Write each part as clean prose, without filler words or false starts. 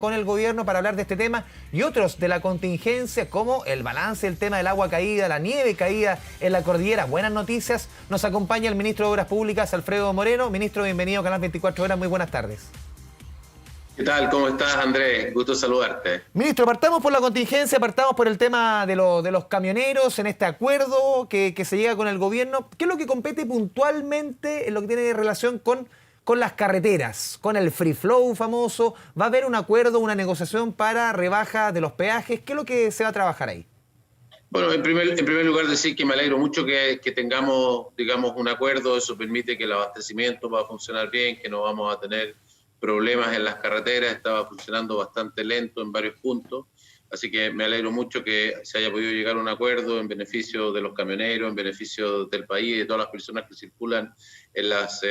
con el gobierno para hablar de este tema y otros de la contingencia, como el balance del tema del agua caída, la nieve caída en la cordillera. Buenas noticias. Nos acompaña el ministro de Obras Públicas, Alfredo Moreno. Ministro, bienvenido a Canal 24 Horas. Muy buenas tardes. ¿Qué tal? ¿Cómo estás, Andrés? Gusto saludarte. Ministro, partamos por la contingencia, partamos por el tema de los camioneros en este acuerdo que se llega con el gobierno. ¿Qué es lo que compete puntualmente en lo que tiene relación con las carreteras, con el free flow famoso? ¿Va a haber un acuerdo, una negociación para rebaja de los peajes? ¿Qué es lo que se va a trabajar ahí? Bueno, en primer lugar decir que me alegro mucho que tengamos, digamos, un acuerdo. Eso permite que el abastecimiento va a funcionar bien, que no vamos a tener problemas en las carreteras. Estaba funcionando bastante lento en varios puntos. Así que me alegro mucho que se haya podido llegar a un acuerdo en beneficio de los camioneros, en beneficio del país y de todas las personas que circulan en las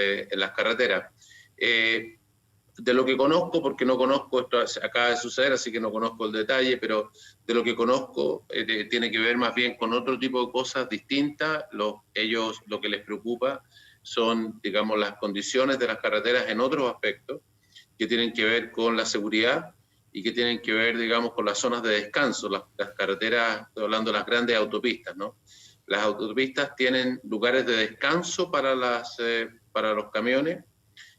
carreteras. De lo que conozco, porque no conozco, esto acaba de suceder, así que no conozco el detalle, pero de lo que conozco tiene que ver más bien con otro tipo de cosas distintas. Ellos lo que les preocupa son, digamos, las condiciones de las carreteras en otros aspectos que tienen que ver con la seguridad y que tienen que ver, digamos, con las zonas de descanso. Las carreteras, estoy hablando de las grandes autopistas, ¿no? Las autopistas tienen lugares de descanso para los camiones,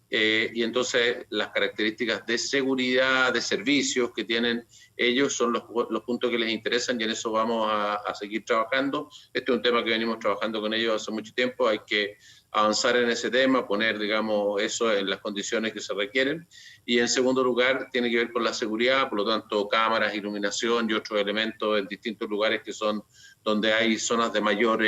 y entonces las características de seguridad, de servicios que tienen ellos son los puntos que les interesan, y en eso vamos a seguir trabajando. Este es un tema que venimos trabajando con ellos hace mucho tiempo. Hay que avanzar en ese tema, poner, digamos, eso en las condiciones que se requieren. Y en segundo lugar, tiene que ver con la seguridad, por lo tanto, cámaras, iluminación y otros elementos en distintos lugares que son donde hay zonas de mayor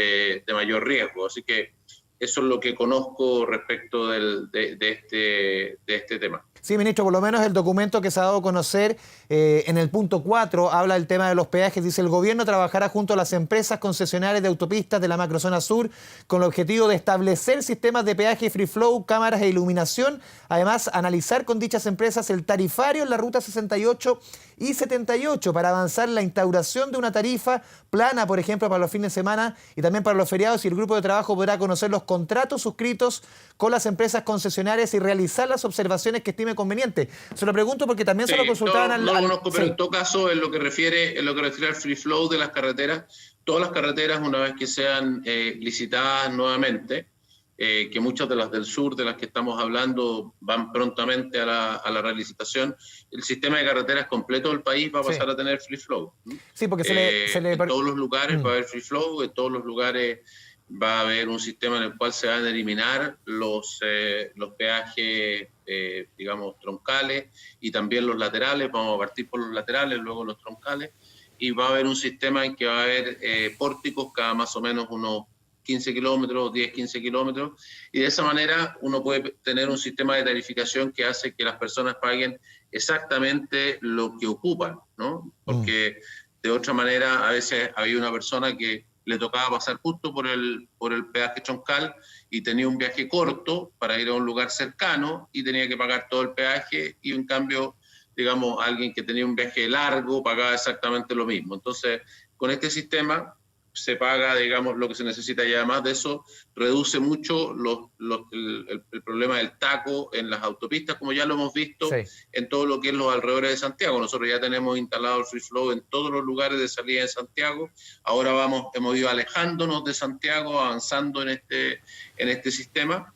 riesgo. Así que eso es lo que conozco respecto de este tema. Sí, ministro, por lo menos el documento que se ha dado a conocer en el punto 4 habla del tema de los peajes. Dice: el gobierno trabajará junto a las empresas concesionarias de autopistas de la macrozona sur con el objetivo de establecer sistemas de peaje free flow, cámaras e iluminación. Además, analizar con dichas empresas el tarifario en la ruta 68 y 78 para avanzar en la instauración de una tarifa plana, por ejemplo, para los fines de semana y también para los feriados. Y el grupo de trabajo podrá conocer los contratos suscritos con las empresas concesionarias y realizar las observaciones que estime conveniente. Se lo pregunto porque también se lo consultaban no conozco, pero en todo caso, en lo que refiere al free flow de las carreteras, todas las carreteras, una vez que sean licitadas nuevamente, que muchas de las del sur, de las que estamos hablando, van prontamente a la relicitación, el sistema de carreteras completo del país va a pasar a tener free flow. Sí, porque en todos los lugares va a haber free flow, en todos los lugares va a haber un sistema en el cual se van a eliminar los peajes, digamos, troncales, y también los laterales. Vamos a partir por los laterales, luego los troncales, y va a haber un sistema en que va a haber pórticos cada más o menos unos 15 kilómetros, 10, 15 kilómetros, y de esa manera uno puede tener un sistema de tarificación que hace que las personas paguen exactamente lo que ocupan, ¿no? Porque de otra manera a veces había una persona que le tocaba pasar justo por el peaje troncal y tenía un viaje corto para ir a un lugar cercano y tenía que pagar todo el peaje, y en cambio, digamos, alguien que tenía un viaje largo pagaba exactamente lo mismo. Entonces, con este sistema se paga, digamos, lo que se necesita, y además de eso reduce mucho el problema del taco en las autopistas, como ya lo hemos visto en todo lo que es los alrededores de Santiago. Nosotros ya tenemos instalado el free flow en todos los lugares de salida de Santiago. Ahora hemos ido alejándonos de Santiago, avanzando en este sistema.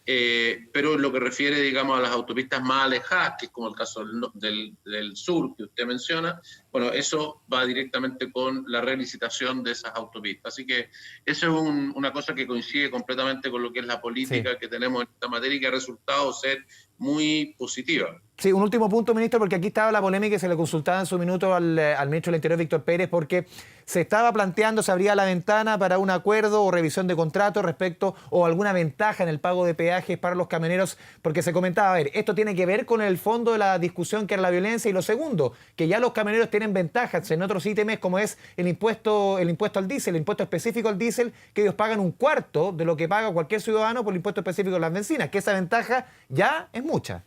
Pero en lo que refiere, digamos, a las autopistas más alejadas, que es como el caso del sur que usted menciona, bueno, eso va directamente con la relicitación de esas autopistas. Así que eso es una cosa que coincide completamente con lo que es la política que tenemos en esta materia, y que ha resultado ser muy positiva. Sí, un último punto, ministro, porque aquí estaba la polémica y se le consultaba en su minuto al ministro del Interior, Víctor Pérez, porque se estaba planteando, se abría la ventana para un acuerdo o revisión de contrato respecto, o alguna ventaja en el pago de peajes para los camioneros, porque se comentaba, a ver, esto tiene que ver con el fondo de la discusión, que era la violencia, y lo segundo, que ya los camioneros tienen ventajas en otros ítems, como es el impuesto al diésel, el impuesto específico al diésel, que ellos pagan un cuarto de lo que paga cualquier ciudadano por el impuesto específico de las bencinas, que esa ventaja ya es mucha.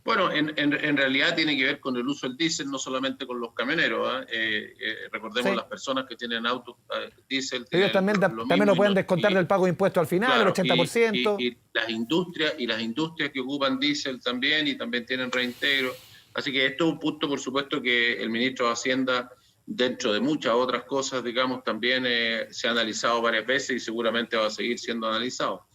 Bueno, en realidad tiene que ver con el uso del diésel, no solamente con los camioneros. Recordemos las personas que tienen autos diésel. Ellos también lo pueden descontar del pago de impuestos al final, claro, el 80%. Y las industrias que ocupan diésel también, y también tienen reintegro. Así que esto es un punto, por supuesto, que el ministro de Hacienda, dentro de muchas otras cosas, digamos, también se ha analizado varias veces y seguramente va a seguir siendo analizado.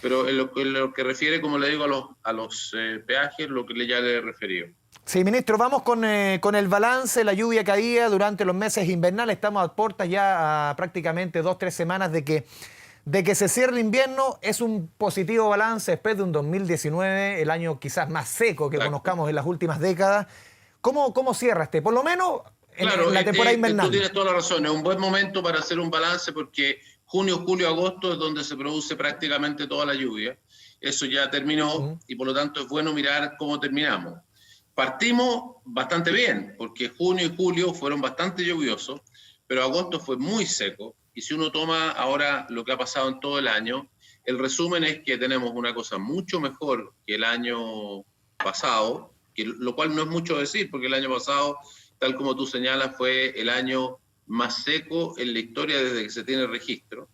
Pero en lo que refiere, como le digo, a los peajes, lo que ya le he referido. Sí, ministro, vamos con el balance, la lluvia caía durante los meses invernales, estamos a puertas ya a prácticamente 2, 3 semanas de que se cierre el invierno. Es un positivo balance después de un 2019, el año quizás más seco que Exacto. conozcamos en las últimas décadas. ¿Cómo cierra por lo menos Claro, en la temporada tú invernal? tienes toda la razón, es un buen momento para hacer un balance porque junio, julio, agosto es donde se produce prácticamente toda la lluvia. Eso ya terminó y por lo tanto es bueno mirar cómo terminamos. Partimos bastante bien porque junio y julio fueron bastante lluviosos, pero agosto fue muy seco y si uno toma ahora lo que ha pasado en todo el año, el resumen es que tenemos una cosa mucho mejor que el año pasado, lo cual no es mucho decir porque el año pasado, tal como tú señalas, fue el año más seco en la historia desde que se tiene registro.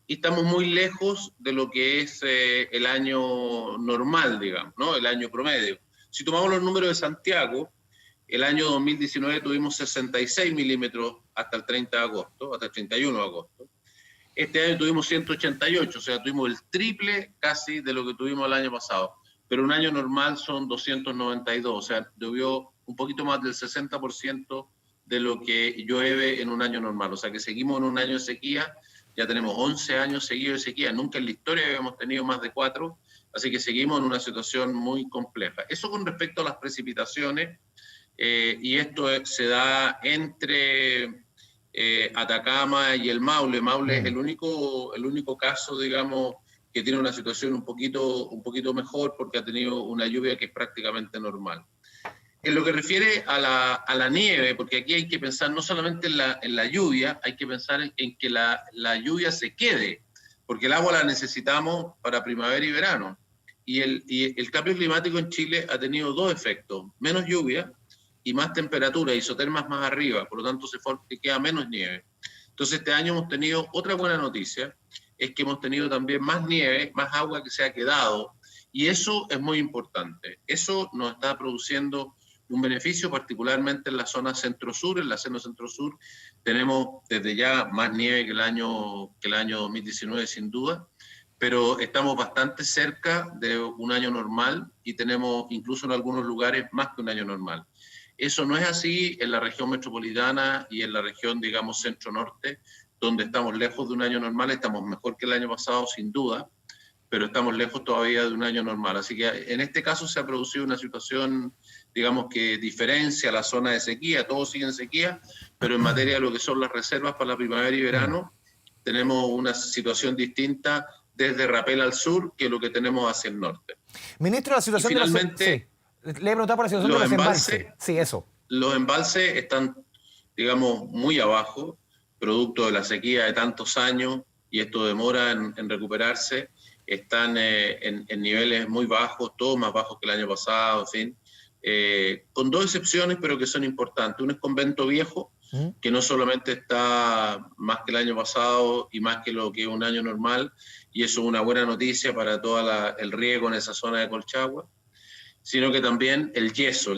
Y estamos muy lejos de lo que es el año normal, digamos, ¿no? El año promedio. Si tomamos los números de Santiago, el año 2019 tuvimos 66 milímetros hasta el 30 de agosto, hasta el 31 de agosto. Este año tuvimos 188, o sea, tuvimos el triple casi de lo que tuvimos el año pasado. Pero un año normal son 292, o sea, llovió un poquito más del 60% de lo que llueve en un año normal. O sea, que seguimos en un año de sequía, ya tenemos 11 años seguidos de sequía, nunca en la historia habíamos tenido más de 4, así que seguimos en una situación muy compleja. Eso con respecto a las precipitaciones, y esto se da entre Atacama y el Maule. Maule es el único caso, digamos, que tiene una situación un poquito mejor porque ha tenido una lluvia que es prácticamente normal. En lo que refiere a la nieve, porque aquí hay que pensar no solamente en la lluvia, hay que pensar en que la lluvia se quede, porque el agua la necesitamos para primavera y verano. Y el cambio climático en Chile ha tenido dos efectos: menos lluvia y más temperatura, isotermas más arriba, por lo tanto queda menos nieve. Entonces este año hemos tenido otra buena noticia, es que hemos tenido también más nieve, más agua que se ha quedado, y eso es muy importante. Eso nos está produciendo un beneficio, particularmente en la zona centro-sur. En la zona centro-sur tenemos desde ya más nieve que el año 2019, sin duda, pero estamos bastante cerca de un año normal y tenemos incluso en algunos lugares más que un año normal. Eso no es así en la región metropolitana y en la región, digamos, centro-norte, donde estamos lejos de un año normal. Estamos mejor que el año pasado, sin duda, pero estamos lejos todavía de un año normal. Así que en este caso se ha producido una situación, digamos, que diferencia la zona de sequía. Todos siguen sequía, pero en materia de lo que son las reservas para la primavera y verano, tenemos una situación distinta desde Rapel al sur que lo que tenemos hacia el norte. Ministro, la situación y finalmente, sí. Le he preguntado por la situación de los embalses. Sí, eso. Los embalses están, digamos, muy abajo, producto de la sequía de tantos años, y esto demora en recuperarse. Están en niveles muy bajos, todos más bajos que el año pasado, en fin. Con dos excepciones, pero que son importantes. Uno es Convento Viejo, que no solamente está más que el año pasado y más que lo que es un año normal, y eso es una buena noticia para todo el riego en esa zona de Colchagua, sino que también el yeso,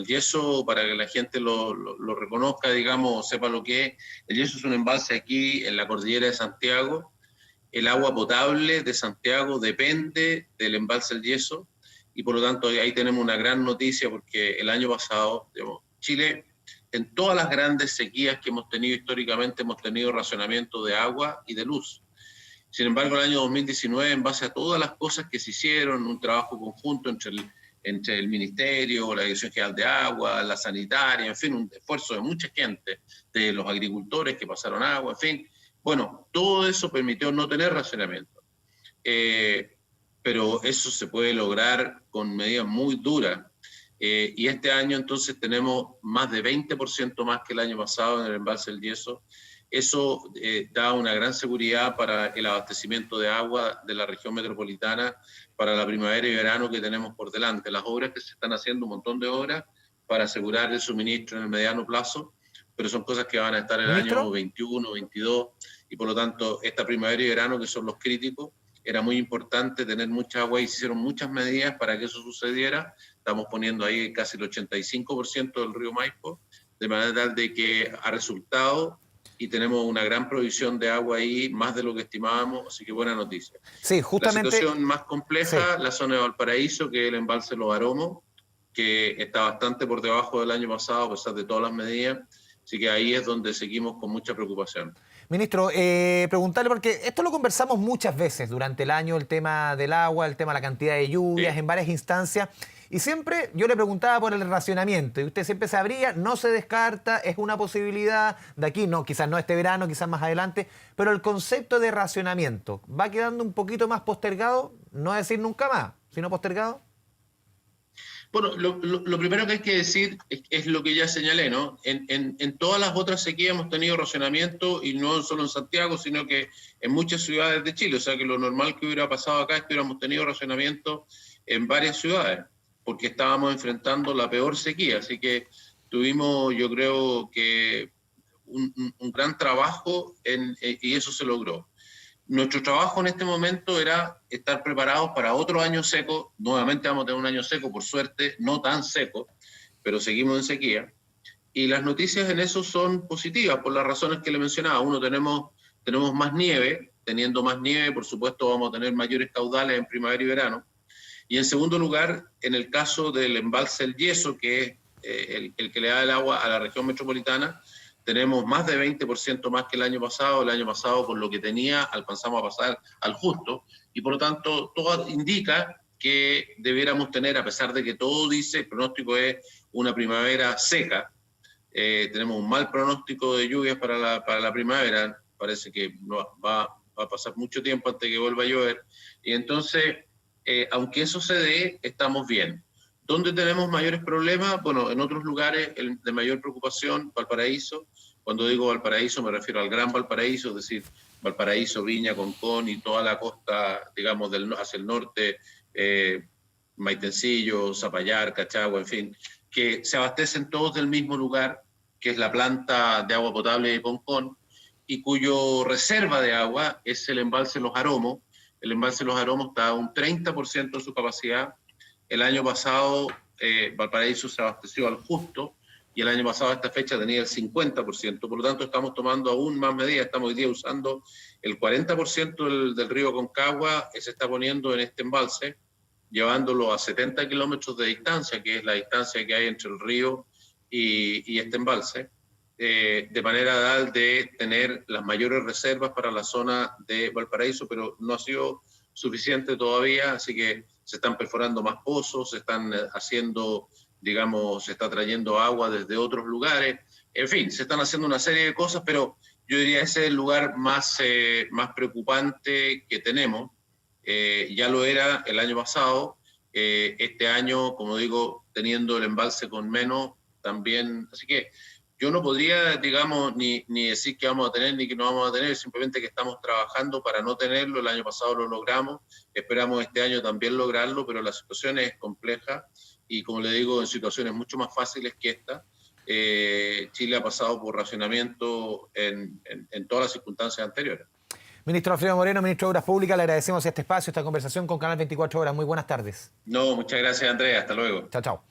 para que la gente lo reconozca, digamos, sepa lo que es. El yeso es un embalse aquí en la cordillera de Santiago. El agua potable de Santiago depende del embalse del Yeso, y por lo tanto ahí tenemos una gran noticia, porque el año pasado, digamos, Chile, en todas las grandes sequías que hemos tenido históricamente, hemos tenido racionamiento de agua y de luz. Sin embargo, el año 2019, en base a todas las cosas que se hicieron, un trabajo conjunto entre el Ministerio, la Dirección General de Agua, la Sanitaria, en fin, un esfuerzo de mucha gente, de los agricultores que pasaron agua, en fin. Bueno, todo eso permitió no tener racionamiento. Pero eso se puede lograr con medidas muy duras. Y este año entonces tenemos más de 20% más que el año pasado en el embalse del Yeso. Eso da una gran seguridad para el abastecimiento de agua de la región metropolitana para la primavera y verano que tenemos por delante. Las obras que se están haciendo, un montón de obras para asegurar el suministro en el mediano plazo, pero son cosas que van a estar en el año 21, 22, y por lo tanto esta primavera y verano, que son los críticos, era muy importante tener mucha agua y se hicieron muchas medidas para que eso sucediera, estamos poniendo ahí casi el 85% del río Maipo, de manera tal de que ha resultado y tenemos una gran provisión de agua ahí, más de lo que estimábamos, así que buena noticia. Sí, justamente. La situación más compleja, Sí. la zona de Valparaíso, que es el embalse Los Aromos, que está bastante por debajo del año pasado, a pesar de todas las medidas, así que ahí es donde seguimos con mucha preocupación. Ministro, preguntarle, porque esto lo conversamos muchas veces durante el año, el tema del agua, el tema de la cantidad de lluvias, Sí. en varias instancias, y siempre yo le preguntaba por el racionamiento, y usted siempre sabría, no se descarta, es una posibilidad de aquí, no, quizás no este verano, quizás más adelante, pero el concepto de racionamiento, ¿va quedando un poquito más postergado? No decir nunca más, sino postergado. Bueno, lo primero que hay que decir es lo que ya señalé, ¿no? En todas las otras sequías hemos tenido racionamiento, y no solo en Santiago, sino que en muchas ciudades de Chile. O sea que lo normal que hubiera pasado acá es que hubiéramos tenido racionamiento en varias ciudades, porque estábamos enfrentando la peor sequía. Así que tuvimos, yo creo que un gran trabajo y eso se logró. Nuestro trabajo en este momento era estar preparados para otro año seco. Nuevamente vamos a tener un año seco, por suerte, no tan seco, pero seguimos en sequía. Y las noticias en eso son positivas, por las razones que le mencionaba. Uno, tenemos más nieve. Teniendo más nieve, por supuesto, vamos a tener mayores caudales en primavera y verano. Y en segundo lugar, en el caso del embalse El Yeso, que es el que le da el agua a la región metropolitana, tenemos más de 20% más que el año pasado. El año pasado, con lo que tenía, alcanzamos a pasar al justo. Y por lo tanto, todo indica que debiéramos tener, a pesar de que todo dice, el pronóstico es una primavera seca. Tenemos un mal pronóstico de lluvias para la primavera. Parece que va a pasar mucho tiempo antes de que vuelva a llover. Y entonces, aunque eso se dé, estamos bien. ¿Dónde tenemos mayores problemas? Bueno, en otros lugares de mayor preocupación, Valparaíso. Cuando digo Valparaíso me refiero al Gran Valparaíso, es decir, Valparaíso, Viña, Concón y toda la costa, digamos, hacia el norte, Maitencillo, Zapallar, Cachagua, en fin, que se abastecen todos del mismo lugar, que es la planta de agua potable de Concón, y cuyo reserva de agua es el embalse Los Aromos. El embalse Los Aromos está a un 30% de su capacidad. El año pasado Valparaíso se abasteció al justo, y el año pasado a esta fecha tenía el 50%. Por lo tanto, estamos tomando aún más medidas. Estamos hoy día usando el 40% del río Concagua, que se está poniendo en este embalse, llevándolo a 70 kilómetros de distancia, que es la distancia que hay entre el río y este embalse, de manera tal de tener las mayores reservas para la zona de Valparaíso, pero no ha sido suficiente todavía, así que se están perforando más pozos, se están haciendo, digamos, se está trayendo agua desde otros lugares, en fin, se están haciendo una serie de cosas, pero yo diría ese es el lugar más preocupante que tenemos. Ya lo era el año pasado, este año, como digo, teniendo el embalse con menos, también, así que yo no podría, digamos, ni decir que vamos a tener ni que no vamos a tener, simplemente que estamos trabajando para no tenerlo. El año pasado lo logramos, esperamos este año también lograrlo, pero la situación es compleja y, como le digo, en situaciones mucho más fáciles que esta. Chile ha pasado por racionamiento en todas las circunstancias anteriores. Ministro Alfredo Moreno, ministro de Obras Públicas, le agradecemos este espacio, esta conversación con Canal 24 Horas. Muy buenas tardes. No, muchas gracias, Andrea. Hasta luego. Chao, chao.